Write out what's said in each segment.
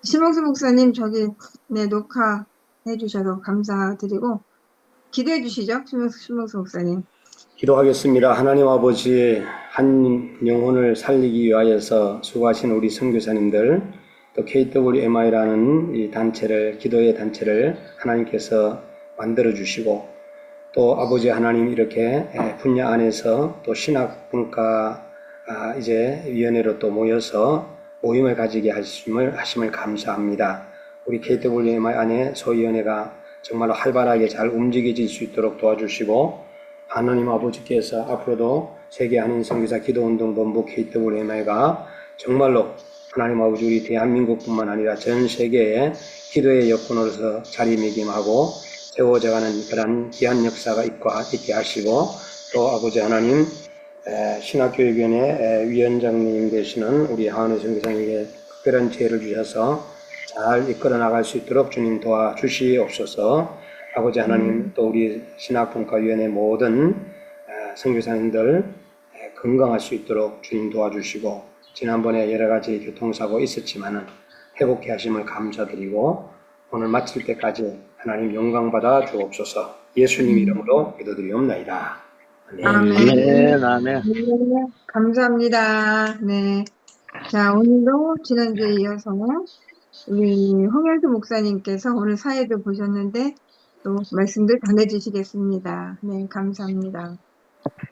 심홍수 목사님, 네, 녹화해 주셔서 감사드리고, 기도해 주시죠, 심홍수 목사님. 기도하겠습니다. 하나님 아버지, 한 영혼을 살리기 위하여서 수고하신 우리 선교사님들, 또 KWMI라는 이 단체를, 기도의 단체를 하나님께서 만들어 주시고, 또 아버지 하나님 이렇게 분야 안에서 또 신학분과 이제 위원회로 또 모여서 모임을 가지게 하심을 감사합니다. 우리 KWMI 안에 소위원회가 정말로 활발하게 잘 움직여질 수 있도록 도와주시고, 하나님 아버지께서 앞으로도 세계 한인 선교사 기도운동본부 KWMI가 정말로 하나님 아버지 우리 대한민국뿐만 아니라 전 세계에 기도의 여건으로서 자리매김하고 세워져가는 그런 귀한 역사가 있게 하시고, 또 아버지 하나님 신학교육위원회 위원장님 되시는 우리 하은혜 선교사님에게 특별한 지혜를 주셔서 잘 이끌어 나갈 수 있도록 주님 도와주시옵소서. 아버지 하나님, 또 우리 신학분과위원회 모든 선교사님들 건강할 수 있도록 주님 도와주시고, 지난번에 여러 가지 교통사고 있었지만은 회복해 하심을 감사드리고, 오늘 마칠 때까지 하나님 영광 받아 주옵소서. 예수님 이름으로 기도드리옵나이다. 아멘. 아멘, 아멘. 아멘. 네, 감사합니다. 네. 자, 오늘도 지난주에 이어서 우리 홍현수 목사님께서 오늘 사회도 보셨는데 또 말씀들 전해주시겠습니다. 네, 감사합니다.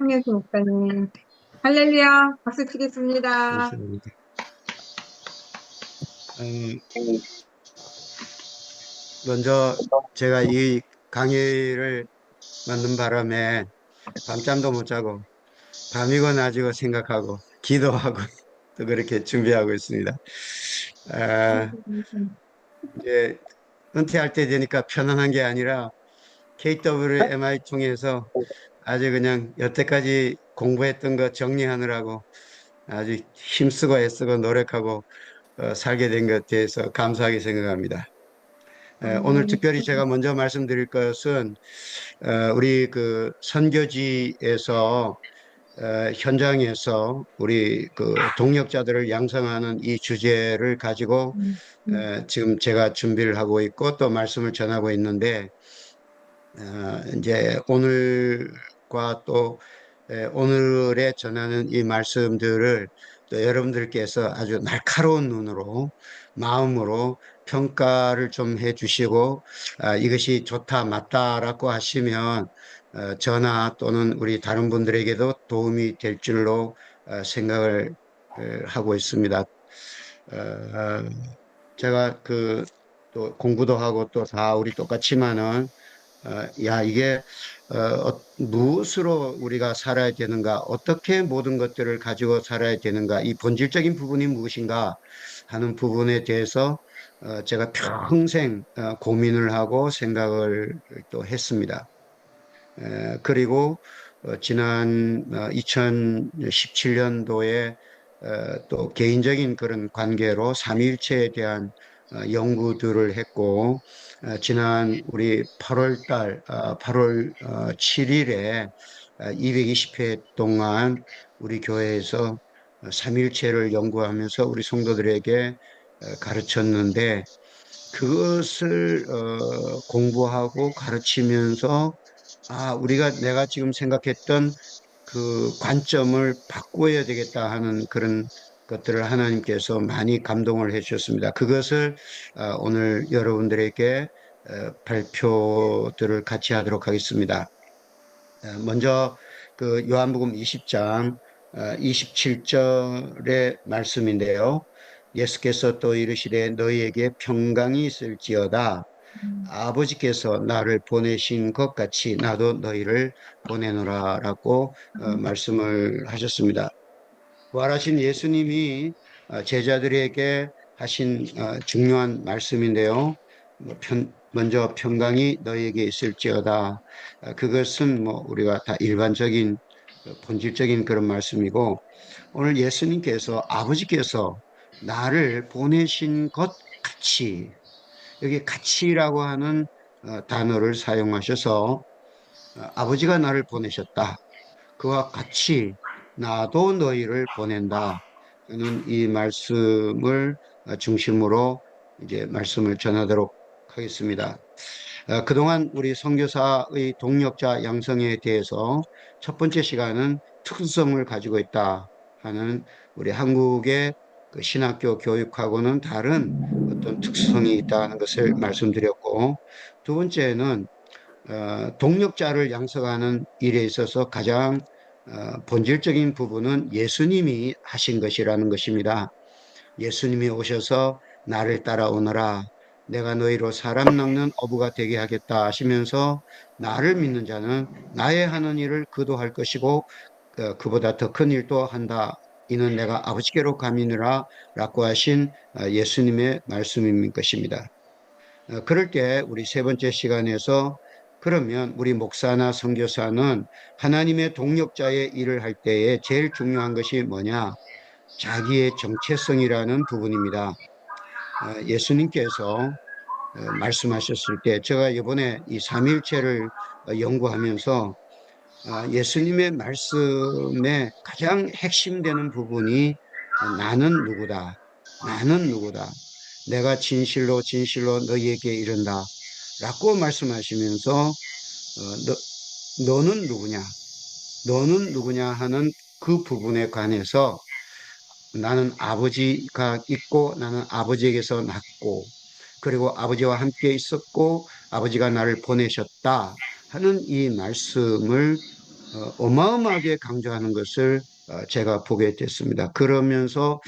홍현수 목사님. 할렐루야! 박수 치겠습니다. 감사합니다. 먼저 제가 이 강의를 만든 바람에 밤잠도 못 자고 밤이고 낮이고 생각하고 기도하고 또 그렇게 준비하고 있습니다. 아, 이제 은퇴할 때 되니까 편안한 게 아니라 KWMI 통해서 아주 그냥 여태까지 공부했던 거 정리하느라고 아주 힘쓰고 애쓰고 노력하고 살게 된 것에 대해서 감사하게 생각합니다. 오늘 특별히 제가 먼저 말씀드릴 것은 우리 그 선교지에서 현장에서 우리 그 동역자들을 양성하는 이 주제를 가지고 지금 제가 준비를 하고 있고 또 말씀을 전하고 있는데, 이제 오늘과 또 오늘에 전하는 이 말씀들을 또 여러분들께서 아주 날카로운 눈으로 마음으로 평가를 좀 해주시고, 이것이 좋다 맞다라고 하시면 저나 또는 우리 다른 분들에게도 도움이 될 줄로 생각을 하고 있습니다. 제가 그 또 공부도 하고 또 다 우리 똑같지만은 이게 무엇으로 우리가 살아야 되는가, 어떻게 모든 것들을 가지고 살아야 되는가, 이 본질적인 부분이 무엇인가 하는 부분에 대해서 제가 평생 고민을 하고 생각을 또 했습니다. 그리고 지난 2017년도에 또 개인적인 그런 관계로 삼위일체에 대한 연구들을 했고, 지난 우리 8월 8월 7일에 220회 동안 우리 교회에서 삼위일체를 연구하면서 우리 성도들에게 가르쳤는데, 그것을 공부하고 가르치면서 내가 지금 생각했던 그 관점을 바꿔야 되겠다 하는 그런 것들을 하나님께서 많이 감동을 해 주셨습니다. 그것을 오늘 여러분들에게 발표들을 같이 하도록 하겠습니다. 먼저 그 요한복음 20장 27절의 말씀인데요. 예수께서 또 이르시되 너희에게 평강이 있을지어다. 아버지께서 나를 보내신 것 같이 나도 너희를 보내노라 라고 말씀을 하셨습니다. 부활하신 예수님이 제자들에게 하신 중요한 말씀인데요. 먼저 평강이 너희에게 있을지어다. 그것은 뭐 우리가 다 일반적인 본질적인 그런 말씀이고, 오늘 예수님께서 아버지께서 나를 보내신 것 같이, 여기 같이라고 하는 단어를 사용하셔서 아버지가 나를 보내셨다. 그와 같이 나도 너희를 보낸다. 는 이 말씀을 중심으로 이제 말씀을 전하도록 하겠습니다. 그동안 우리 선교사의 동력자 양성에 대해서 첫 번째 시간은 특수성을 가지고 있다 하는 우리 한국의 그 신학교 교육하고는 다른 어떤 특수성이 있다는 것을 말씀드렸고, 두 번째는 동력자를 양성하는 일에 있어서 가장 본질적인 부분은 예수님이 하신 것이라는 것입니다. 예수님이 오셔서 나를 따라오너라. 내가 너희로 사람 낚는 어부가 되게 하겠다 하시면서 나를 믿는 자는 나의 하는 일을 그도 할 것이고 그보다 더 큰 일도 한다. 이는 내가 아버지께로 가미니라 라고 하신 예수님의 말씀인 것입니다. 그럴 때 우리 세 번째 시간에서 그러면 우리 목사나 선교사는 하나님의 동력자의 일을 할 때에 제일 중요한 것이 뭐냐? 자기의 정체성이라는 부분입니다. 예수님께서 말씀하셨을 때 제가 이번에 이 삼위일체를 연구하면서 예수님의 말씀에 가장 핵심되는 부분이 나는 누구다. 나는 누구다. 내가 진실로 진실로 너희에게 이른다. 라고 말씀하시면서 너는 누구냐. 너는 누구냐 하는 그 부분에 관해서 나는 아버지가 있고 나는 아버지에게서 났고 그리고 아버지와 함께 있었고 아버지가 나를 보내셨다 하는 이 말씀을 어마어마하게 강조하는 것을 제가 보게 됐습니다. 그러면서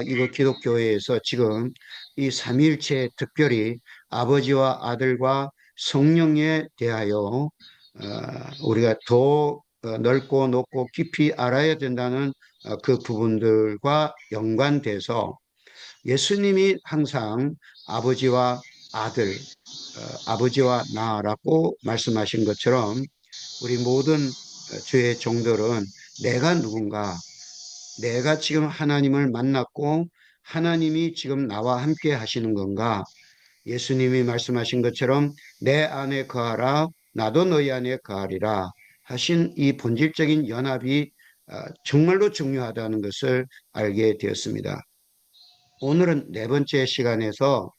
이거 기독교회에서 지금 이 삼위일체 특별히 아버지와 아들과 성령에 대하여 우리가 더 넓고 높고 깊이 알아야 된다는 그 부분들과 연관돼서 예수님이 항상 아버지와 아들, 아버지와 나라고 말씀하신 것처럼 우리 모든 주의 종들은 내가 누군가, 내가 지금 하나님을 만났고 하나님이 지금 나와 함께 하시는 건가? 예수님이 말씀하신 것처럼 내 안에 거하라, 나도 너희 안에 거하리라 하신 이 본질적인 연합이 정말로 중요하다는 것을 알게 되었습니다. 오늘은 네 번째 시간에서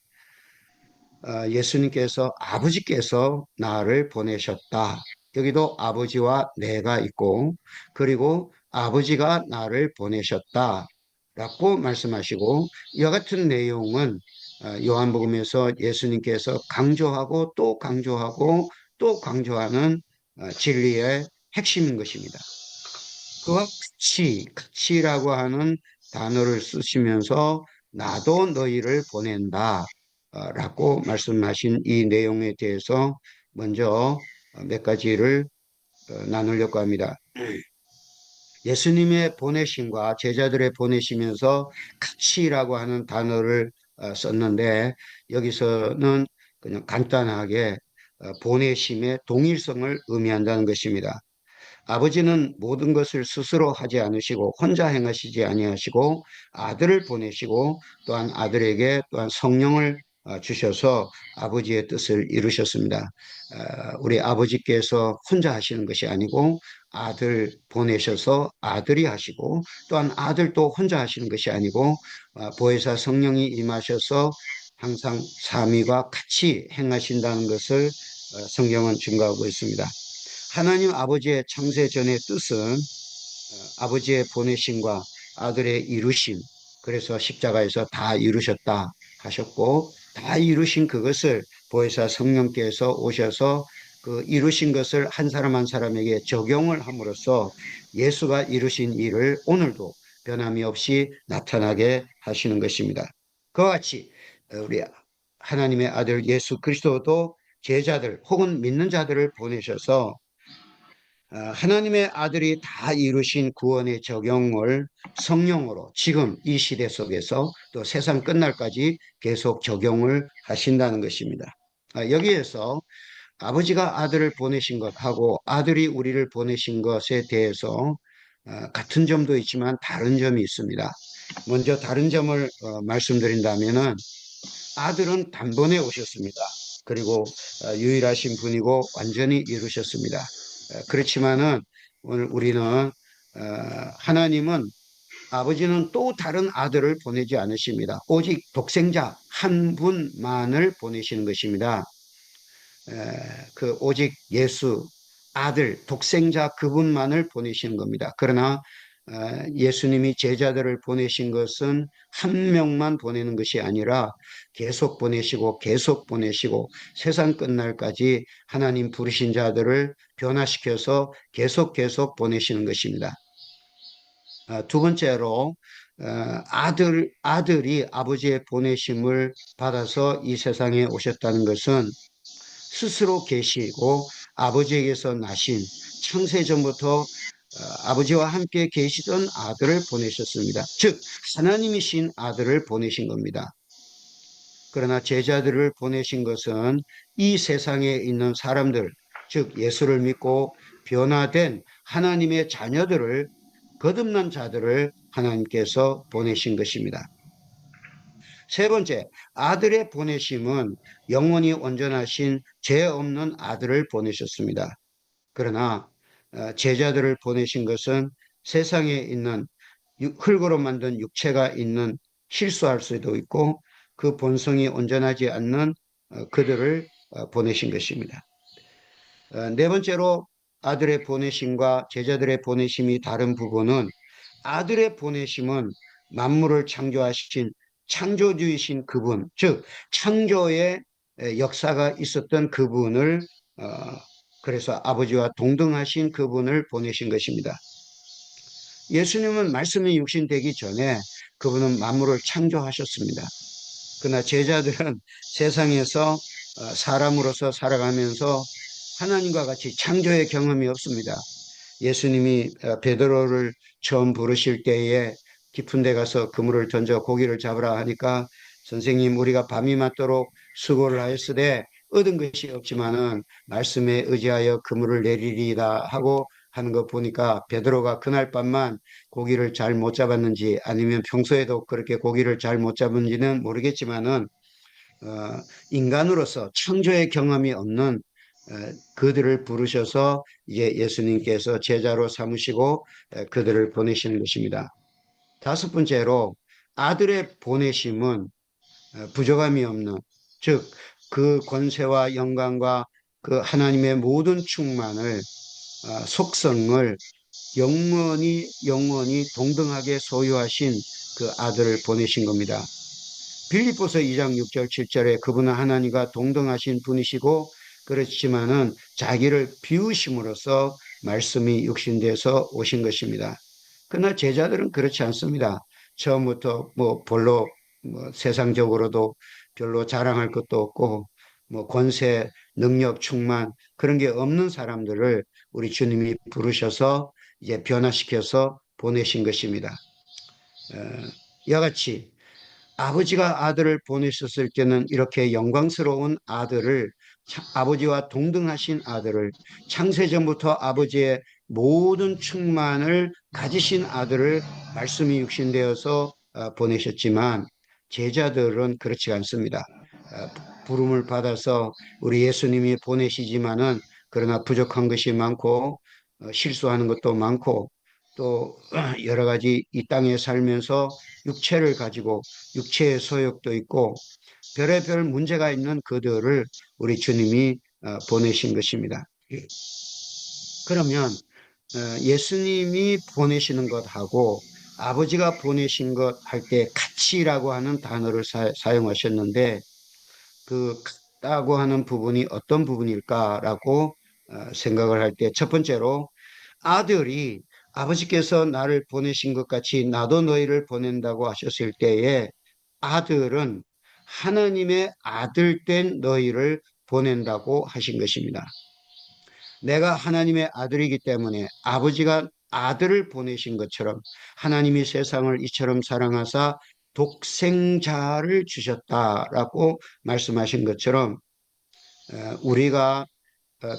예수님께서 아버지께서 나를 보내셨다. 여기도 아버지와 내가 있고 그리고 아버지가 나를 보내셨다. 라고 말씀하시고 이와 같은 내용은 요한복음에서 예수님께서 강조하고 또 강조하고 또 강조하는 진리의 핵심인 것입니다. 그와 같이라고 하는 단어를 쓰시면서 나도 너희를 보낸다 라고 말씀하신 이 내용에 대해서 먼저 몇 가지를 나누려고 합니다. 예수님의 보내심과 제자들의 보내시면서 같이라고 하는 단어를 썼는데 여기서는 그냥 간단하게 보내심의 동일성을 의미한다는 것입니다. 아버지는 모든 것을 스스로 하지 않으시고 혼자 행하시지 아니하시고 아들을 보내시고 또한 아들에게 또한 성령을 주셔서 아버지의 뜻을 이루셨습니다. 우리 아버지께서 혼자 하시는 것이 아니고 아들 보내셔서 아들이 하시고 또한 아들도 혼자 하시는 것이 아니고 보혜사 성령이 임하셔서 항상 삼위가 같이 행하신다는 것을 성경은 증거하고 있습니다. 하나님 아버지의 창세 전의 뜻은 아버지의 보내심과 아들의 이루심, 그래서 십자가에서 다 이루셨다 하셨고 다 이루신 그것을 보혜사 성령께서 오셔서 그 이루신 것을 한 사람 한 사람에게 적용을 함으로써 예수가 이루신 일을 오늘도 변함이 없이 나타나게 하시는 것입니다. 그와 같이 우리 하나님의 아들 예수 그리스도도 제자들 혹은 믿는 자들을 보내셔서 하나님의 아들이 다 이루신 구원의 적용을 성령으로 지금 이 시대 속에서 또 세상 끝날까지 계속 적용을 하신다는 것입니다. 여기에서 아버지가 아들을 보내신 것하고 아들이 우리를 보내신 것에 대해서 같은 점도 있지만 다른 점이 있습니다. 먼저 다른 점을 말씀드린다면은 아들은 단번에 오셨습니다. 그리고 유일하신 분이고 완전히 이루셨습니다. 그렇지만은 오늘 우리는 하나님은 아버지는 또 다른 아들을 보내지 않으십니다. 오직 독생자 한 분만을 보내시는 것입니다. 그 오직 예수 아들 독생자 그분만을 보내시는 겁니다. 그러나 예수님이 제자들을 보내신 것은 한 명만 보내는 것이 아니라 계속 보내시고 계속 보내시고 세상 끝날까지 하나님 부르신 자들을 변화시켜서 계속 보내시는 것입니다. 두 번째로 아들이 아버지의 보내심을 받아서 이 세상에 오셨다는 것은 스스로 계시고 아버지에게서 나신 창세전부터 아버지와 함께 계시던 아들을 보내셨습니다. 즉 하나님이신 아들을 보내신 겁니다. 그러나 제자들을 보내신 것은 이 세상에 있는 사람들, 즉 예수를 믿고 변화된 하나님의 자녀들을 거듭난 자들을 하나님께서 보내신 것입니다. 세 번째, 아들의 보내심은 영원히 온전하신 죄 없는 아들을 보내셨습니다. 그러나 제자들을 보내신 것은 세상에 있는 흙으로 만든 육체가 있는 실수할 수도 있고 그 본성이 온전하지 않는 그들을 보내신 것입니다. 네 번째로 아들의 보내심과 제자들의 보내심이 다른 부분은 아들의 보내심은 만물을 창조하신 창조주이신 그분, 즉 창조의 역사가 있었던 그분을 그래서 아버지와 동등하신 그분을 보내신 것입니다. 예수님은 말씀이 육신되기 전에 그분은 만물을 창조하셨습니다. 그러나 제자들은 세상에서 사람으로서 살아가면서 하나님과 같이 창조의 경험이 없습니다. 예수님이 베드로를 처음 부르실 때에 깊은 데 가서 그물을 던져 고기를 잡으라 하니까 선생님 우리가 밤이 맞도록 수고를 하였으되 얻은 것이 없지만은 말씀에 의지하여 그물을 내리리다 하고 하는 거 보니까 베드로가 그날 밤만 고기를 잘 못 잡았는지 아니면 평소에도 그렇게 고기를 잘 못 잡은지는 모르겠지만은 인간으로서 창조의 경험이 없는 그들을 부르셔서 이제 예수님께서 제자로 삼으시고 그들을 보내시는 것입니다. 다섯 번째로 아들의 보내심은 부족함이 없는, 즉 그 권세와 영광과 그 하나님의 모든 충만을 속성을 영원히 동등하게 소유하신 그 아들을 보내신 겁니다. 빌립보서 2장 6절 7절에 그분은 하나님과 동등하신 분이시고 그렇지만은 자기를 비우심으로써 말씀이 육신돼서 오신 것입니다. 그러나 제자들은 그렇지 않습니다. 처음부터 별로 세상적으로도 별로 자랑할 것도 없고 권세, 능력, 충만 그런 게 없는 사람들을 우리 주님이 부르셔서 이제 변화시켜서 보내신 것입니다. 이와 같이 아버지가 아들을 보내셨을 때는 이렇게 영광스러운 아들을 아버지와 동등하신 아들을 창세전부터 아버지의 모든 충만을 가지신 아들을 말씀이 육신되어서 보내셨지만 제자들은 그렇지 않습니다. 부름을 받아서 우리 예수님이 보내시지만은 그러나 부족한 것이 많고 실수하는 것도 많고 또 여러 가지 이 땅에 살면서 육체를 가지고 육체의 소욕도 있고 별의별 문제가 있는 그들을 우리 주님이 보내신 것입니다. 그러면 예수님이 보내시는 것하고 아버지가 보내신 것 할 때 같이라고 하는 단어를 사용하셨는데 그 같다고 하는 부분이 어떤 부분일까라고 생각을 할 때 첫 번째로 아들이 아버지께서 나를 보내신 것 같이 나도 너희를 보낸다고 하셨을 때에 아들은 하나님의 아들된 너희를 보낸다고 하신 것입니다. 내가 하나님의 아들이기 때문에 아버지가 아들을 보내신 것처럼 하나님이 세상을 이처럼 사랑하사 독생자를 주셨다라고 말씀하신 것처럼 우리가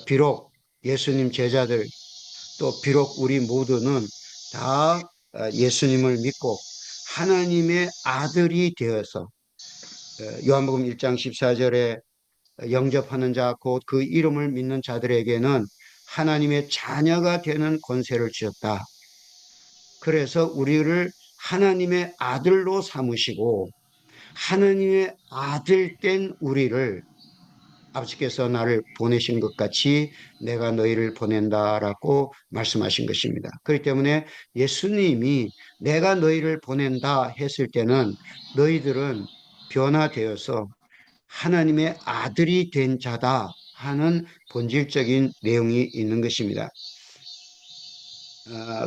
비록 예수님 제자들 또 비록 우리 모두는 다 예수님을 믿고 하나님의 아들이 되어서 요한복음 1장 14절에 영접하는 자 곧 그 이름을 믿는 자들에게는 하나님의 자녀가 되는 권세를 주셨다. 그래서 우리를 하나님의 아들로 삼으시고 하나님의 아들 된 우리를 아버지께서 나를 보내신 것 같이 내가 너희를 보낸다라고 말씀하신 것입니다. 그렇기 때문에 예수님이 내가 너희를 보낸다 했을 때는 너희들은 변화되어서 하나님의 아들이 된 자다 하는 본질적인 내용이 있는 것입니다.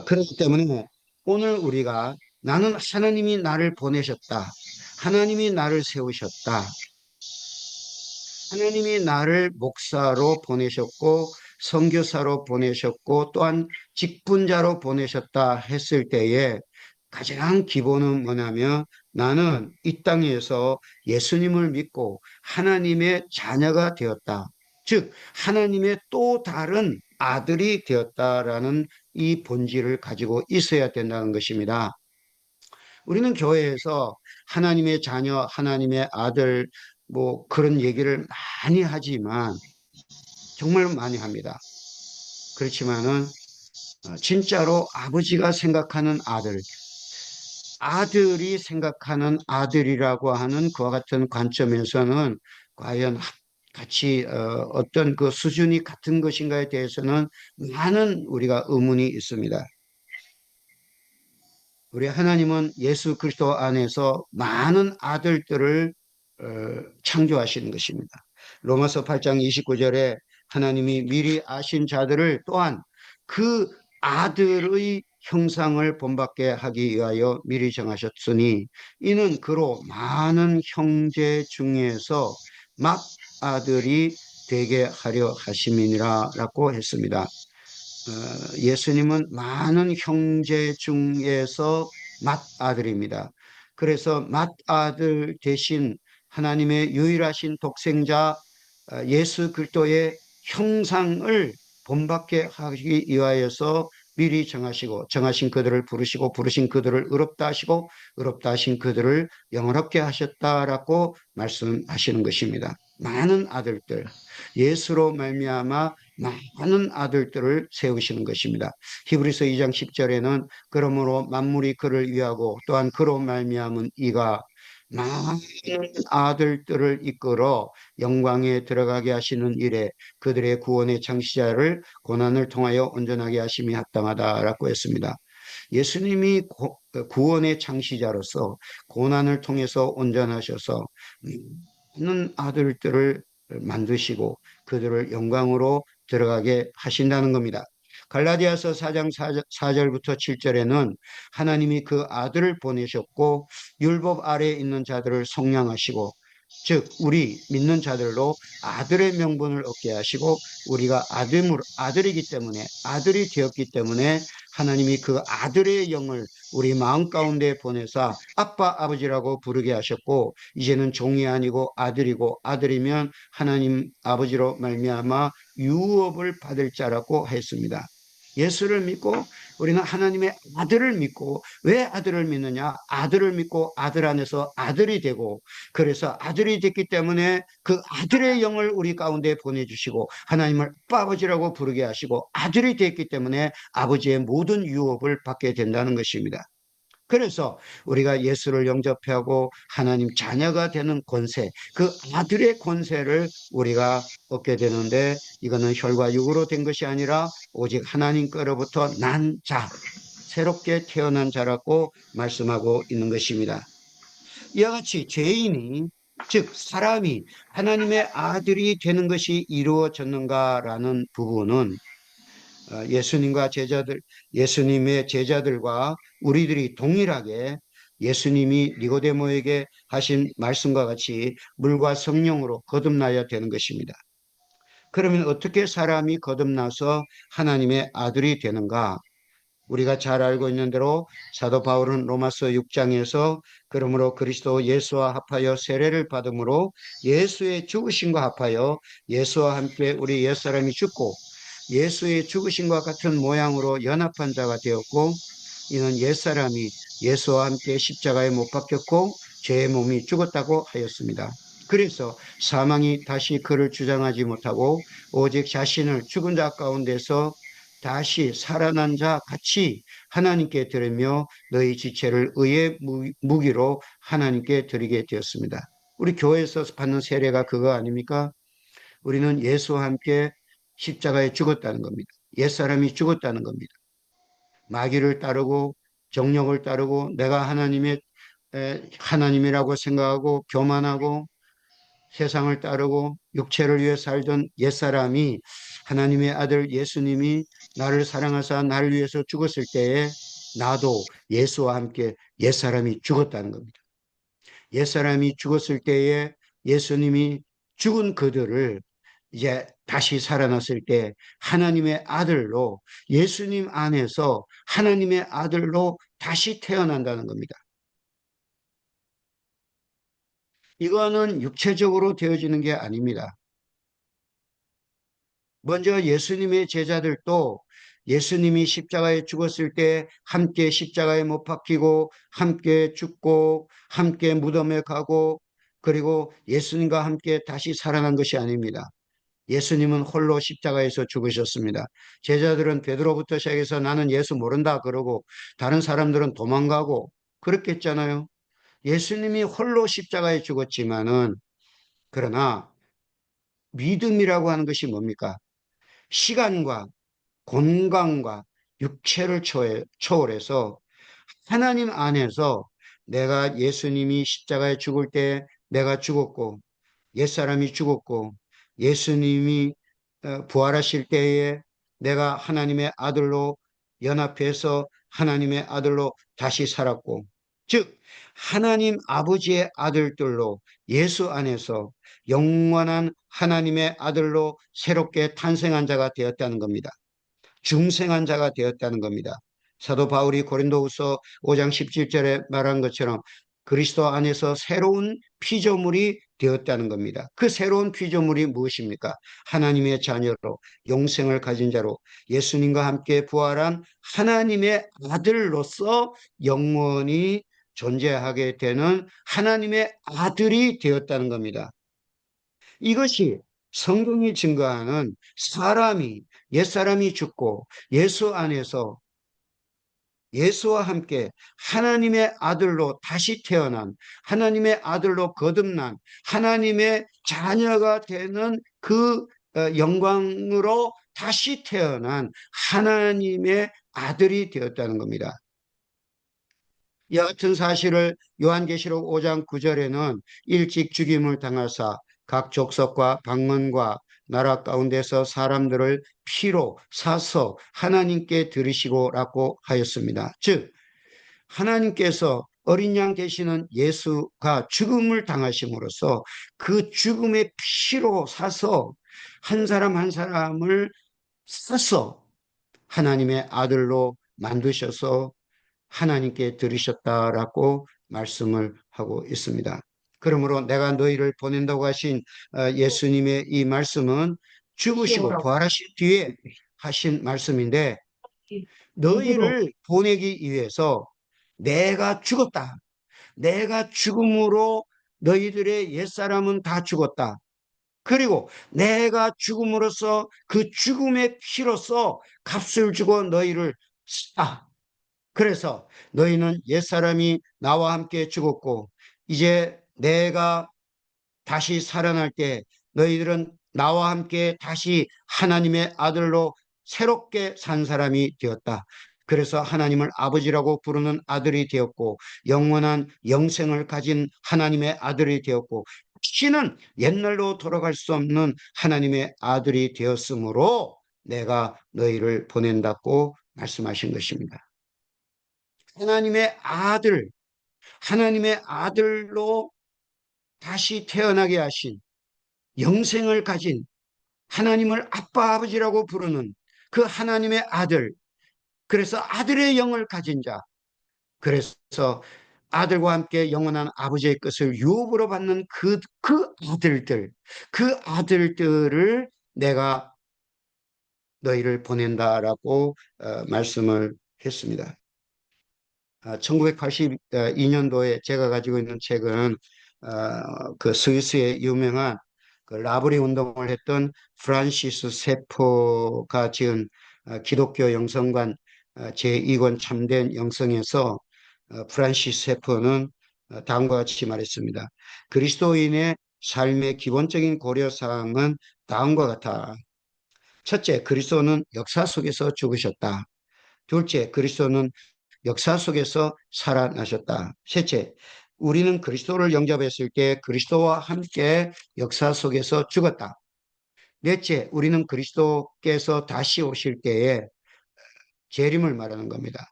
그렇기 때문에 오늘 우리가 나는 하나님이 나를 보내셨다. 하나님이 나를 세우셨다. 하나님이 나를 목사로 보내셨고 선교사로 보내셨고 또한 직분자로 보내셨다 했을 때에 가장 기본은 뭐냐면 나는 이 땅에서 예수님을 믿고 하나님의 자녀가 되었다. 즉 하나님의 또 다른 아들이 되었다라는 이 본질을 가지고 있어야 된다는 것입니다. 우리는 교회에서 하나님의 자녀, 하나님의 아들, 뭐 그런 얘기를 많이 하지만 정말 많이 합니다. 그렇지만은 진짜로 아버지가 생각하는 아들, 아들이 생각하는 아들이라고 하는 그와 같은 관점에서는 과연 같이 어떤 그 수준이 같은 것인가에 대해서는 많은 우리가 의문이 있습니다. 우리 하나님은 예수 그리스도 안에서 많은 아들들을 창조하시는 것입니다. 로마서 8장 29절에 하나님이 미리 아신 자들을 또한 그 아들의 형상을 본받게 하기 위하여 미리 정하셨으니 이는 그로 많은 형제 중에서 맏 아들이 되게 하려 하심이니라 라고 했습니다. 예수님은 많은 형제 중에서 맏아들입니다. 그래서 맏아들 대신 하나님의 유일하신 독생자 예수 그리스도의 형상을 본받게 하기 위하여서 미리 정하시고 정하신 그들을 부르시고 부르신 그들을 의롭다 하시고 의롭다 하신 그들을 영원롭게 하셨다라고 말씀하시는 것입니다. 많은 아들들, 예수로 말미암아 많은 아들들을 세우시는 것입니다. 히브리서 2장 10절에는 그러므로 만물이 그를 위하고 또한 그로 말미암은 이가 많은 아들들을 이끌어 영광에 들어가게 하시는 일에 그들의 구원의 창시자를 고난을 통하여 온전하게 하심이 합당하다라고 했습니다. 예수님이 구원의 창시자로서 고난을 통해서 온전하셔서 많은 아들들을 만드시고 그들을 영광으로 들어가게 하신다는 겁니다. 갈라디아서 4장 4절부터 7절에는 하나님이 그 아들을 보내셨고 율법 아래에 있는 자들을 속량하시고 즉 우리 믿는 자들로 아들의 명분을 얻게 하시고 우리가 아들이기 때문에 아들이 되었기 때문에 하나님이 그 아들의 영을 우리 마음 가운데 보내사 아빠 아버지라고 부르게 하셨고 이제는 종이 아니고 아들이고 아들이면 하나님 아버지로 말미암아 유업을 받을 자라고 했습니다. 예수를 믿고 우리는 하나님의 아들을 믿고 왜 아들을 믿느냐? 아들을 믿고 아들 안에서 아들이 되고 그래서 아들이 됐기 때문에 그 아들의 영을 우리 가운데 보내주시고 하나님을 아빠 아버지라고 부르게 하시고 아들이 됐기 때문에 아버지의 모든 유업을 받게 된다는 것입니다. 그래서 우리가 예수를 영접하고 하나님 자녀가 되는 권세, 그 아들의 권세를 우리가 얻게 되는데 이거는 혈과 육으로 된 것이 아니라 오직 하나님 거로부터 난 자, 새롭게 태어난 자라고 말씀하고 있는 것입니다. 이와 같이 죄인이 즉 사람이 하나님의 아들이 되는 것이 이루어졌는가라는 부분은 예수님의 제자들과 우리들이 동일하게 예수님이 니고데모에게 하신 말씀과 같이 물과 성령으로 거듭나야 되는 것입니다. 그러면 어떻게 사람이 거듭나서 하나님의 아들이 되는가? 우리가 잘 알고 있는 대로 사도 바울은 로마서 6장에서 그러므로 그리스도 예수와 합하여 세례를 받음으로 예수의 죽으심과 합하여 예수와 함께 우리 옛사람이 죽고 예수의 죽으심과 같은 모양으로 연합한 자가 되었고 이는 옛사람이 예수와 함께 십자가에 못 박혔고 죄의 몸이 죽었다고 하였습니다. 그래서 사망이 다시 그를 주장하지 못하고 오직 자신을 죽은 자 가운데서 다시 살아난 자 같이 하나님께 드리며 너희 지체를 의의 무기로 하나님께 드리게 되었습니다. 우리 교회에서 받는 세례가 그거 아닙니까? 우리는 예수와 함께 십자가에 죽었다는 겁니다. 옛사람이 죽었다는 겁니다. 마귀를 따르고 정욕을 따르고 내가 하나님이라고 생각하고 교만하고 세상을 따르고 육체를 위해 살던 옛사람이 하나님의 아들 예수님이 나를 사랑하사 나를 위해서 죽었을 때에 나도 예수와 함께 옛사람이 죽었다는 겁니다. 옛사람이 죽었을 때에 예수님이 죽은 그들을 이제 다시 살아났을 때 하나님의 아들로 예수님 안에서 하나님의 아들로 다시 태어난다는 겁니다. 이거는 육체적으로 되어지는 게 아닙니다. 먼저 예수님의 제자들도 예수님이 십자가에 죽었을 때 함께 십자가에 못 박히고 함께 죽고 함께 무덤에 가고 그리고 예수님과 함께 다시 살아난 것이 아닙니다. 예수님은 홀로 십자가에서 죽으셨습니다. 제자들은 베드로부터 시작해서 나는 예수 모른다 그러고 다른 사람들은 도망가고 그렇겠잖아요. 예수님이 홀로 십자가에 죽었지만은 그러나 믿음이라고 하는 것이 뭡니까? 시간과 공간과 육체를 초월해서 하나님 안에서 내가 예수님이 십자가에 죽을 때 내가 죽었고 옛사람이 죽었고 예수님이 부활하실 때에 내가 하나님의 아들로 연합해서 하나님의 아들로 다시 살았고 즉 하나님 아버지의 아들들로 예수 안에서 영원한 하나님의 아들로 새롭게 탄생한 자가 되었다는 겁니다. 중생한 자가 되었다는 겁니다. 사도 바울이 고린도후서 5장 17절에 말한 것처럼 그리스도 안에서 새로운 피조물이 되었다는 겁니다. 그 새로운 피조물이 무엇입니까? 하나님의 자녀로 영생을 가진 자로 예수님과 함께 부활한 하나님의 아들로서 영원히 존재하게 되는 하나님의 아들이 되었다는 겁니다. 이것이 성경이 증거하는 옛사람이 죽고 예수 안에서 예수와 함께 하나님의 아들로 다시 태어난 하나님의 아들로 거듭난 하나님의 자녀가 되는 그 영광으로 다시 태어난 하나님의 아들이 되었다는 겁니다. 이 같은 사실을 요한계시록 5장 9절에는 일찍 죽임을 당하사 각 족속과 방언과 나라 가운데서 사람들을 피로 사서 하나님께 드리시고라고 하였습니다. 즉 하나님께서 어린 양 되시는 예수가 죽음을 당하심으로써 그 죽음의 피로 사서 한 사람 한 사람을 사서 하나님의 아들로 만드셔서 하나님께 들으셨다라고 말씀을 하고 있습니다. 그러므로 내가 너희를 보낸다고 하신 예수님의 이 말씀은 죽으시고 부활하신 뒤에 하신 말씀인데 너희를 보내기 위해서 내가 죽었다. 내가 죽음으로 너희들의 옛사람은 다 죽었다. 그리고 내가 죽음으로써 그 죽음의 피로써 값을 주고 너희를 샀다. 그래서 너희는 옛사람이 나와 함께 죽었고 이제 내가 다시 살아날 때 너희들은 나와 함께 다시 하나님의 아들로 새롭게 산 사람이 되었다. 그래서 하나님을 아버지라고 부르는 아들이 되었고 영원한 영생을 가진 하나님의 아들이 되었고 다시는 옛날로 돌아갈 수 없는 하나님의 아들이 되었으므로 내가 너희를 보낸다고 말씀하신 것입니다. 하나님의 아들, 하나님의 아들로 다시 태어나게 하신 영생을 가진 하나님을 아빠 아버지라고 부르는 그 하나님의 아들, 그래서 아들의 영을 가진 자, 그래서 아들과 함께 영원한 아버지의 것을 유업으로 받는 그 아들들을 내가 너희를 보낸다라고 말씀을 했습니다. 1982년도에 제가 가지고 있는 책은 그 스위스의 유명한 그 라브리 운동을 했던 프란시스 세포가 지은 기독교 영성관 제2권 참된 영성에서 프란시스 세퍼는 다음과 같이 말했습니다. 그리스도인의 삶의 기본적인 고려사항은 다음과 같아. 첫째, 그리스도는 역사 속에서 죽으셨다. 둘째, 그리스도는 역사 속에서 살아나셨다. 셋째, 우리는 그리스도를 영접했을 때 그리스도와 함께 역사 속에서 죽었다. 넷째, 우리는 그리스도께서 다시 오실 때에 재림을 말하는 겁니다.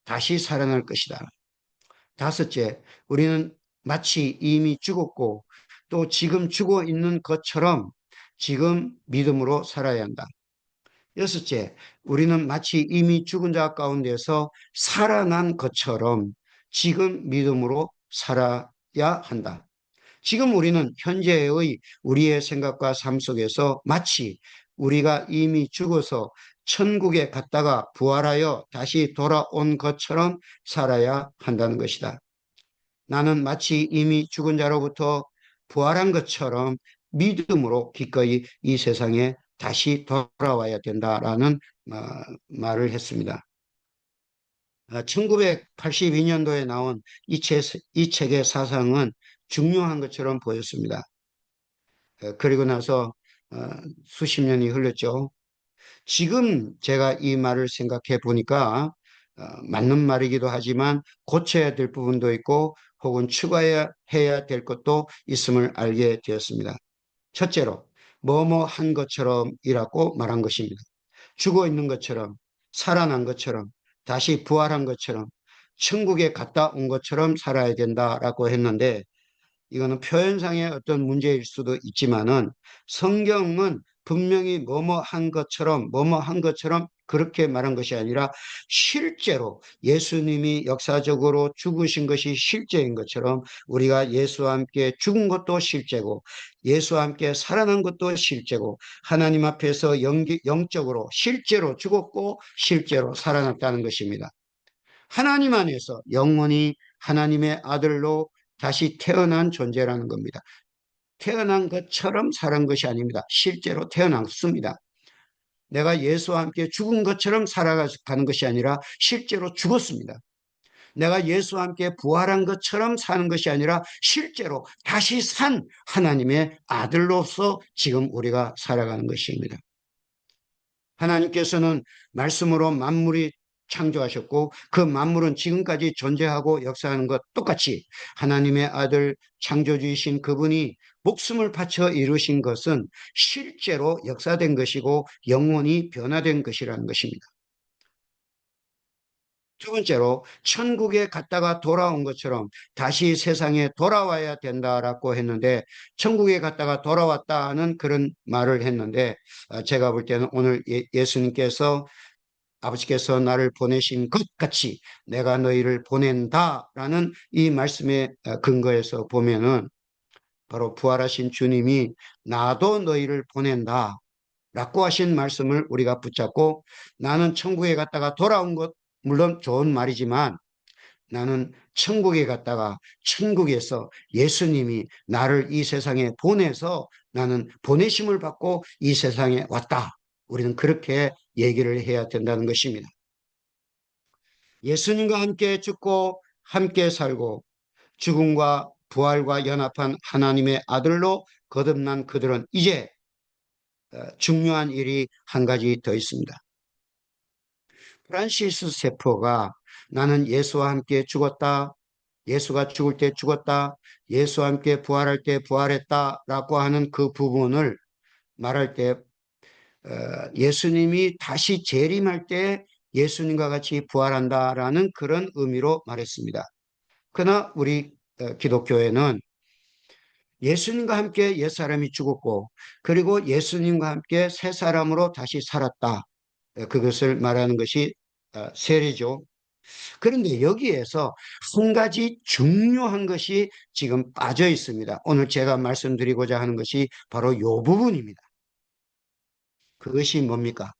다시 살아날 것이다. 다섯째, 우리는 마치 이미 죽었고 또 지금 죽어 있는 것처럼 지금 믿음으로 살아야 한다. 여섯째, 우리는 마치 이미 죽은 자 가운데서 살아난 것처럼 지금 믿음으로 살아야 한다. 지금 우리는 현재의 우리의 생각과 삶 속에서 마치 우리가 이미 죽어서 천국에 갔다가 부활하여 다시 돌아온 것처럼 살아야 한다는 것이다. 나는 마치 이미 죽은 자로부터 부활한 것처럼 믿음으로 기꺼이 이 세상에 다시 돌아와야 된다라는 말을 했습니다. 1982년도에 나온 이 책의 사상은 중요한 것처럼 보였습니다. 그리고 나서 수십 년이 흘렀죠. 지금 제가 이 말을 생각해 보니까 맞는 말이기도 하지만 고쳐야 될 부분도 있고 혹은 추가해야 될 것도 있음을 알게 되었습니다. 첫째로 뭐뭐 한 것처럼이라고 말한 것입니다. 죽어 있는 것처럼, 살아난 것처럼, 다시 부활한 것처럼, 천국에 갔다 온 것처럼 살아야 된다라고 했는데 이거는 표현상의 어떤 문제일 수도 있지만은 성경은 분명히 뭐뭐 한 것처럼, 뭐뭐 한 것처럼 그렇게 말한 것이 아니라 실제로 예수님이 역사적으로 죽으신 것이 실제인 것처럼 우리가 예수와 함께 죽은 것도 실제고 예수와 함께 살아난 것도 실제고 하나님 앞에서 영적으로 실제로 죽었고 실제로 살아났다는 것입니다. 하나님 안에서 영원히 하나님의 아들로 다시 태어난 존재라는 겁니다. 태어난 것처럼 살은 것이 아닙니다. 실제로 태어났습니다. 내가 예수와 함께 죽은 것처럼 살아가는 것이 아니라 실제로 죽었습니다. 내가 예수와 함께 부활한 것처럼 사는 것이 아니라 실제로 다시 산 하나님의 아들로서 지금 우리가 살아가는 것입니다. 하나님께서는 말씀으로 만물이 창조하셨고 그 만물은 지금까지 존재하고 역사하는 것 똑같이 하나님의 아들 창조주이신 그분이 목숨을 바쳐 이루신 것은 실제로 역사된 것이고 영원히 변화된 것이라는 것입니다. 두 번째로 천국에 갔다가 돌아온 것처럼 다시 세상에 돌아와야 된다라고 했는데 천국에 갔다가 돌아왔다는 그런 말을 했는데 제가 볼 때는 오늘 예수님께서 아버지께서 나를 보내신 것 같이 내가 너희를 보낸다라는 이 말씀의 근거에서 보면은 바로 부활하신 주님이 나도 너희를 보낸다 라고 하신 말씀을 우리가 붙잡고 나는 천국에 갔다가 돌아온 것 물론 좋은 말이지만 나는 천국에 갔다가 천국에서 예수님이 나를 이 세상에 보내서 나는 보내심을 받고 이 세상에 왔다. 우리는 그렇게 얘기를 해야 된다는 것입니다. 예수님과 함께 죽고 함께 살고 죽음과 부활과 연합한 하나님의 아들로 거듭난 그들은 이제 중요한 일이 한 가지 더 있습니다. 프란시스 세포가 나는 예수와 함께 죽었다. 예수가 죽을 때 죽었다. 예수와 함께 부활할 때 부활했다라고 하는 그 부분을 말할 때 예수님이 다시 재림할 때 예수님과 같이 부활한다라는 그런 의미로 말했습니다. 그러나 우리 기독교회는 예수님과 함께 옛사람이 죽었고 그리고 예수님과 함께 새 사람으로 다시 살았다. 그것을 말하는 것이 세례죠. 그런데 여기에서 한 가지 중요한 것이 지금 빠져 있습니다. 오늘 제가 말씀드리고자 하는 것이 바로 이 부분입니다. 그것이 뭡니까?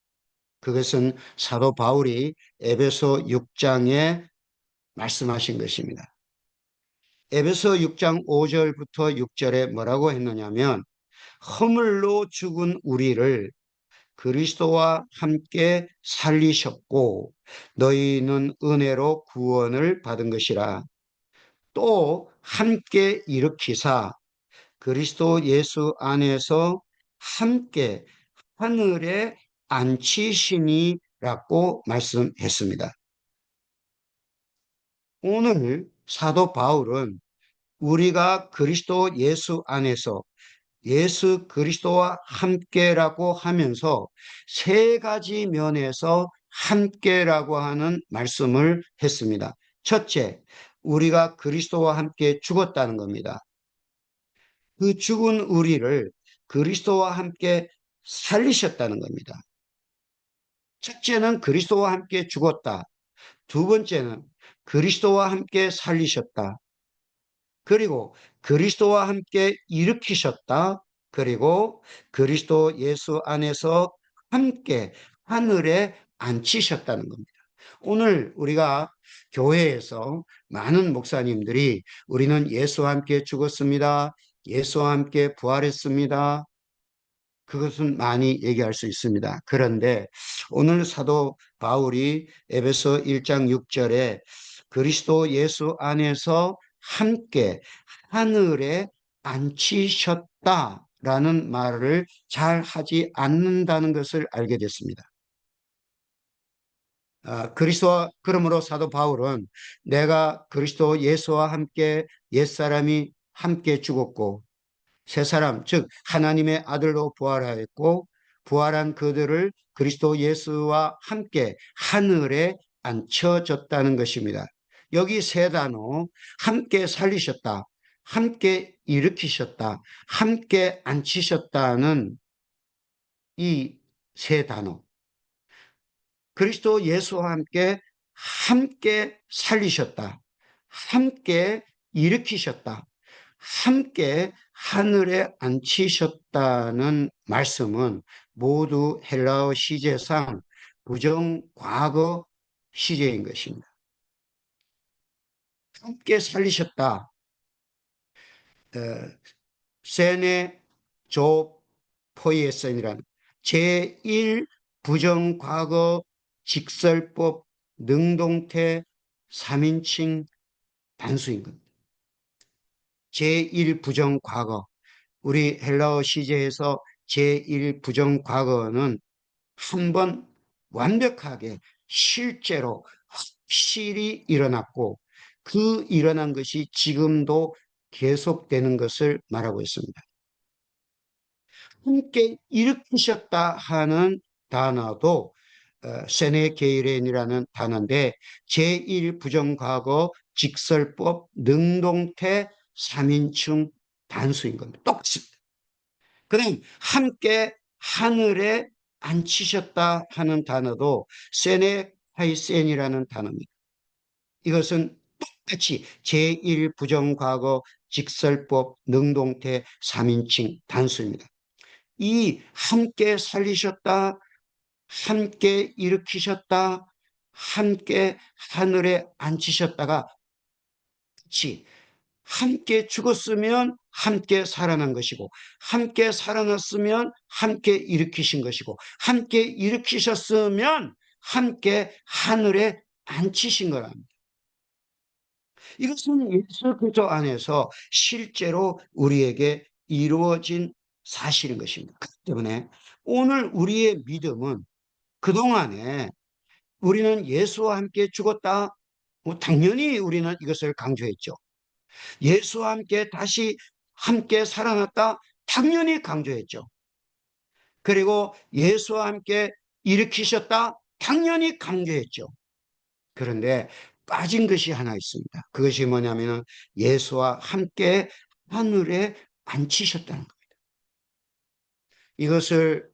그것은 사도 바울이 에베소 6장에 말씀하신 것입니다. 에베소 6장 5절부터 6절에 뭐라고 했느냐면 허물로 죽은 우리를 그리스도와 함께 살리셨고 너희는 은혜로 구원을 받은 것이라. 또 함께 일으키사 그리스도 예수 안에서 함께 하늘에 앉히시니라고 말씀했습니다. 오늘 사도 바울은 우리가 그리스도 예수 안에서 예수 그리스도와 함께라고 하면서 세 가지 면에서 함께라고 하는 말씀을 했습니다. 첫째, 우리가 그리스도와 함께 죽었다는 겁니다. 그 죽은 우리를 그리스도와 함께 살리셨다는 겁니다. 첫째는 그리스도와 함께 죽었다. 두 번째는 그리스도와 함께 살리셨다. 그리고 그리스도와 함께 일으키셨다. 그리고 그리스도 예수 안에서 함께 하늘에 앉히셨다는 겁니다. 오늘 우리가 교회에서 많은 목사님들이 우리는 예수와 함께 죽었습니다. 예수와 함께 부활했습니다. 그것은 많이 얘기할 수 있습니다. 그런데 오늘 사도 바울이 에베소 1장 6절에 그리스도 예수 안에서 함께 하늘에 앉히셨다라는 말을 잘 하지 않는다는 것을 알게 됐습니다. 그러므로 사도 바울은 내가 그리스도 예수와 함께 옛사람이 함께 죽었고 새 사람, 즉 하나님의 아들로 부활하였고 부활한 그들을 그리스도 예수와 함께 하늘에 앉혀졌다는 것입니다. 여기 세 단어, 함께 살리셨다, 함께 일으키셨다, 함께 앉히셨다는 이 세 단어, 그리스도 예수와 함께 살리셨다, 함께 일으키셨다, 함께 하늘에 앉히셨다는 말씀은 모두 헬라어 시제상 부정과거 시제인 것입니다. 함께 살리셨다. 세네 조 포이에선이란 제1 부정과거 직설법 능동태 3인칭 단수인 겁니다. 제1 부정과거, 우리 헬라어 시제에서 제1 부정과거는 한 번 완벽하게 실제로 확실히 일어났고 그 일어난 것이 지금도 계속되는 것을 말하고 있습니다. 함께 일으키셨다 하는 단어도 세네게이렌이라는 단어인데 제1 부정과거 직설법 능동태 3인칭 단수인 겁니다. 똑같습니다. 그럼 함께 하늘에 앉히셨다 하는 단어도 세네하이센이라는 단어입니다. 이것은 똑같이 제1 부정과거 직설법 능동태 3인칭 단수입니다. 이 함께 살리셨다, 함께 일으키셨다, 함께 하늘에 앉히셨다가 같이 함께 죽었으면 함께 살아난 것이고 함께 살아났으면 함께 일으키신 것이고 함께 일으키셨으면 함께 하늘에 앉히신 거랍니다. 이것은 예수 그리스도 안에서 실제로 우리에게 이루어진 사실인 것입니다. 그렇기 때문에 오늘 우리의 믿음은 그동안에 우리는 예수와 함께 죽었다. 당연히 우리는 이것을 강조했죠. 예수와 함께 다시 함께 살아났다. 당연히 강조했죠. 그리고 예수와 함께 일으키셨다. 당연히 강조했죠. 그런데 빠진 것이 하나 있습니다. 그것이 뭐냐면 예수와 함께 하늘에 앉히셨다는 겁니다. 이것을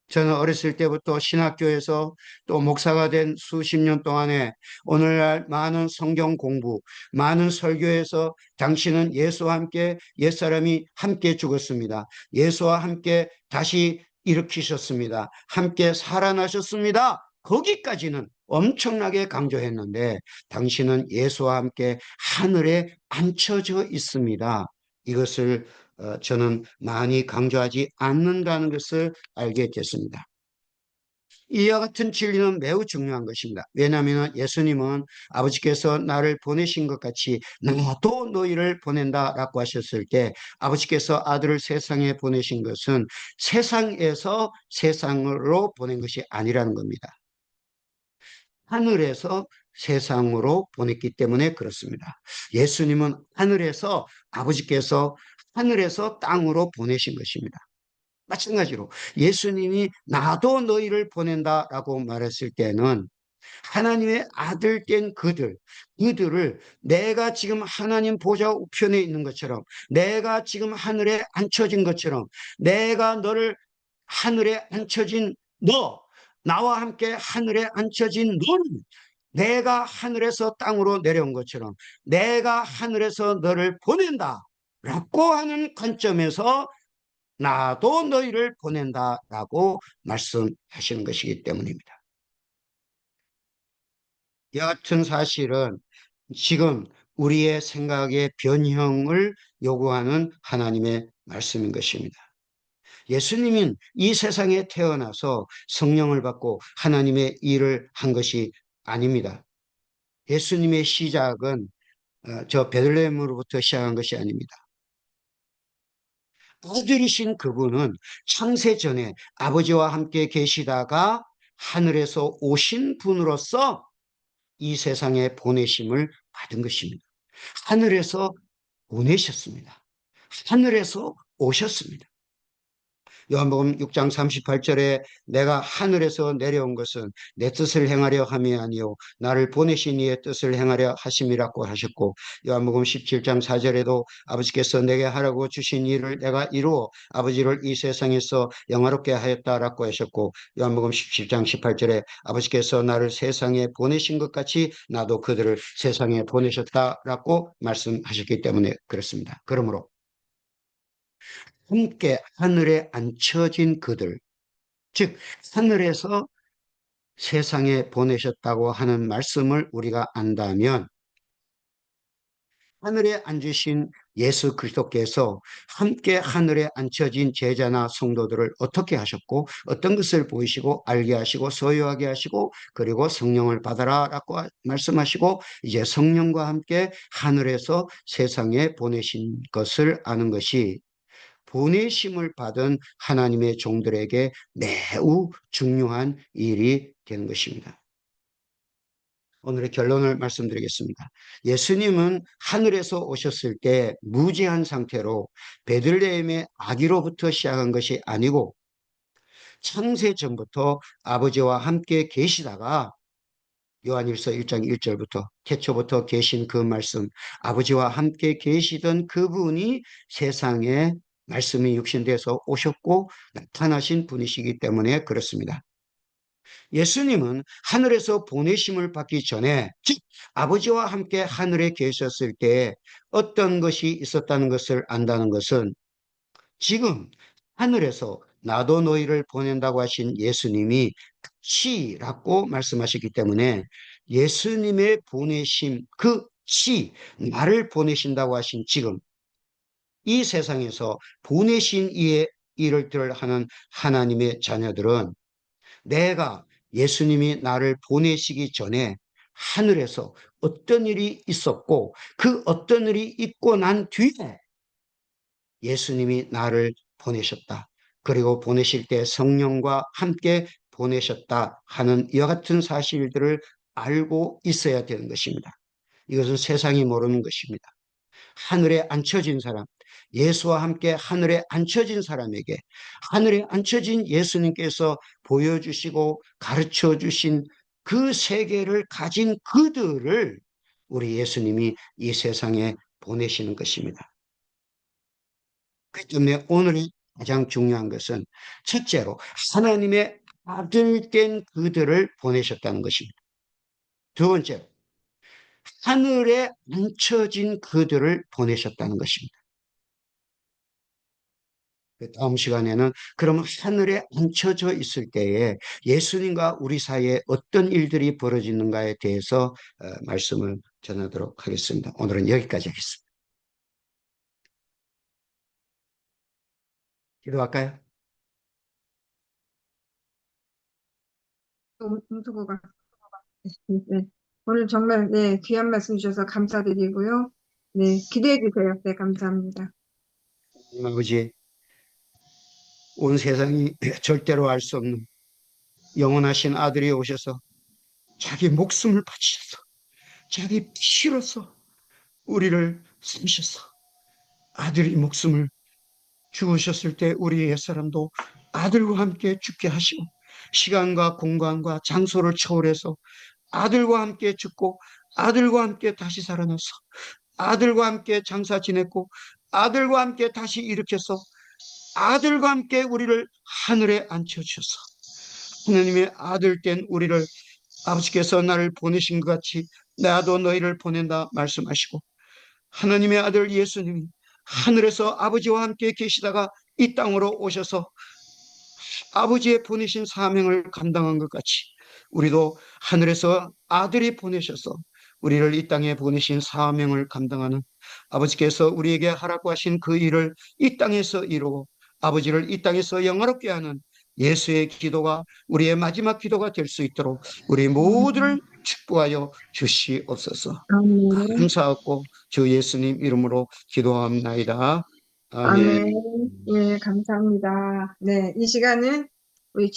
저는 어렸을 때부터 신학교에서 또 목사가 된 수십 년 동안에 오늘날 많은 성경 공부, 많은 설교에서 당신은 예수와 함께 옛사람이 함께 죽었습니다. 예수와 함께 다시 일으키셨습니다. 함께 살아나셨습니다. 거기까지는 엄청나게 강조했는데 당신은 예수와 함께 하늘에 앉혀져 있습니다. 이것을 저는 많이 강조하지 않는다는 것을 알게 됐습니다. 이와 같은 진리는 매우 중요한 것입니다. 왜냐하면 예수님은 아버지께서 나를 보내신 것 같이 나도 너희를 보낸다라고 하셨을 때 아버지께서 아들을 세상에 보내신 것은 세상에서 세상으로 보낸 것이 아니라는 겁니다. 하늘에서 세상으로 보냈기 때문에 그렇습니다. 예수님은 하늘에서 아버지께서 하늘에서 땅으로 보내신 것입니다. 마찬가지로 예수님이 나도 너희를 보낸다라고 말했을 때는 하나님의 아들 된 그들을 내가 지금 하나님 보좌 우편에 있는 것처럼 내가 지금 하늘에 앉혀진 것처럼 내가 너를 하늘에 앉혀진 너 나와 함께 하늘에 앉혀진 너는 내가 하늘에서 땅으로 내려온 것처럼 내가 하늘에서 너를 보낸다 라고 하는 관점에서 나도 너희를 보낸다라고 말씀하시는 것이기 때문입니다. 여하튼 사실은 지금 우리의 생각의 변형을 요구하는 하나님의 말씀인 것입니다. 예수님은 이 세상에 태어나서 성령을 받고 하나님의 일을 한 것이 아닙니다. 예수님의 시작은 저 베들레헴으로부터 시작한 것이 아닙니다. 아들이신 그분은 창세 전에 아버지와 함께 계시다가 하늘에서 오신 분으로서 이 세상에 보내심을 받은 것입니다. 하늘에서 보내셨습니다. 하늘에서 오셨습니다. 요한복음 6장 38절에 내가 하늘에서 내려온 것은 내 뜻을 행하려 함이 아니요 나를 보내신 이의 뜻을 행하려 하심이라고 하셨고, 요한복음 17장 4절에도 아버지께서 내게 하라고 주신 일을 내가 이루어 아버지를 이 세상에서 영화롭게 하였다라고 하셨고, 요한복음 17장 18절에 아버지께서 나를 세상에 보내신 것 같이 나도 그들을 세상에 보내셨다라고 말씀하셨기 때문에 그렇습니다. 그러므로 함께 하늘에 앉혀진 그들, 즉 하늘에서 세상에 보내셨다고 하는 말씀을 우리가 안다면 하늘에 앉으신 예수 그리스도께서 함께 하늘에 앉혀진 제자나 성도들을 어떻게 하셨고 어떤 것을 보이시고 알게 하시고 소유하게 하시고 그리고 성령을 받아라 라고 말씀하시고 이제 성령과 함께 하늘에서 세상에 보내신 것을 아는 것이 보내심을 받은 하나님의 종들에게 매우 중요한 일이 되는 것입니다. 오늘의 결론을 말씀드리겠습니다. 예수님은 하늘에서 오셨을 때 무지한 상태로 베들레헴의 아기로부터 시작한 것이 아니고 창세 전부터 아버지와 함께 계시다가 요한일서 1장 1절부터 태초부터 계신 그 말씀, 아버지와 함께 계시던 그분이 세상에 말씀이 육신돼서 오셨고 나타나신 분이시기 때문에 그렇습니다. 예수님은 하늘에서 보내심을 받기 전에, 즉 아버지와 함께 하늘에 계셨을 때 어떤 것이 있었다는 것을 안다는 것은 지금 하늘에서 나도 너희를 보낸다고 하신 예수님이 시라고 말씀하셨기 때문에 예수님의 보내심, 그 시, 나를 보내신다고 하신 지금 이 세상에서 보내신 이의 일을 하는 하나님의 자녀들은 내가 예수님이 나를 보내시기 전에 하늘에서 어떤 일이 있었고 그 어떤 일이 있고 난 뒤에 예수님이 나를 보내셨다. 그리고 보내실 때 성령과 함께 보내셨다 하는 이와 같은 사실들을 알고 있어야 되는 것입니다. 이것은 세상이 모르는 것입니다. 하늘에 앉혀진 사람, 예수와 함께 하늘에 앉혀진 사람에게 하늘에 앉혀진 예수님께서 보여주시고 가르쳐 주신 그 세계를 가진 그들을 우리 예수님이 이 세상에 보내시는 것입니다. 그렇기 때문에 오늘이 가장 중요한 것은 첫째로 하나님의 아들된 그들을 보내셨다는 것입니다. 두 번째로 하늘에 앉혀진 그들을 보내셨다는 것입니다. 다음 시간에는 그럼 하늘에 앉혀져 있을 때에 예수님과 우리 사이에 어떤 일들이 벌어지는가에 대해서 말씀을 전하도록 하겠습니다. 오늘은 여기까지 하겠습니다. 기도할까요? 음소거가 네. 오늘 정말 네, 귀한 말씀 주셔서 감사드리고요. 네, 기대해 주세요. 네, 감사합니다. 하나님 아버지, 온 세상이 절대로 알 수 없는 영원하신 아들이 오셔서 자기 목숨을 바치셔서 자기 피로써 우리를 삼으셔서 아들이 목숨을 죽으셨을 때 우리 옛사람도 아들과 함께 죽게 하시고 시간과 공간과 장소를 초월해서 아들과 함께 죽고 아들과 함께 다시 살아나서 아들과 함께 장사 지냈고 아들과 함께 다시 일으켜서 아들과 함께 우리를 하늘에 앉혀주셔서 하나님의 아들 된 우리를 아버지께서 나를 보내신 것 같이 나도 너희를 보낸다 말씀하시고 하나님의 아들 예수님이 하늘에서 아버지와 함께 계시다가 이 땅으로 오셔서 아버지의 보내신 사명을 감당한 것 같이 우리도 하늘에서 아들이 보내셔서 우리를 이 땅에 보내신 사명을 감당하는 아버지께서 우리에게 하라고 하신 그 일을 이 땅에서 이루고 아버지를 이 땅에서 영화롭게 하는 예수의 기도가 우리의 마지막 기도가 될 수 있도록 우리 모두를 축복하여 주시옵소서. 아멘. 감사하고 주 예수님 이름으로 기도합나이다. 아멘. 아멘. 예, 감사합니다. 네, 이 시간은 우리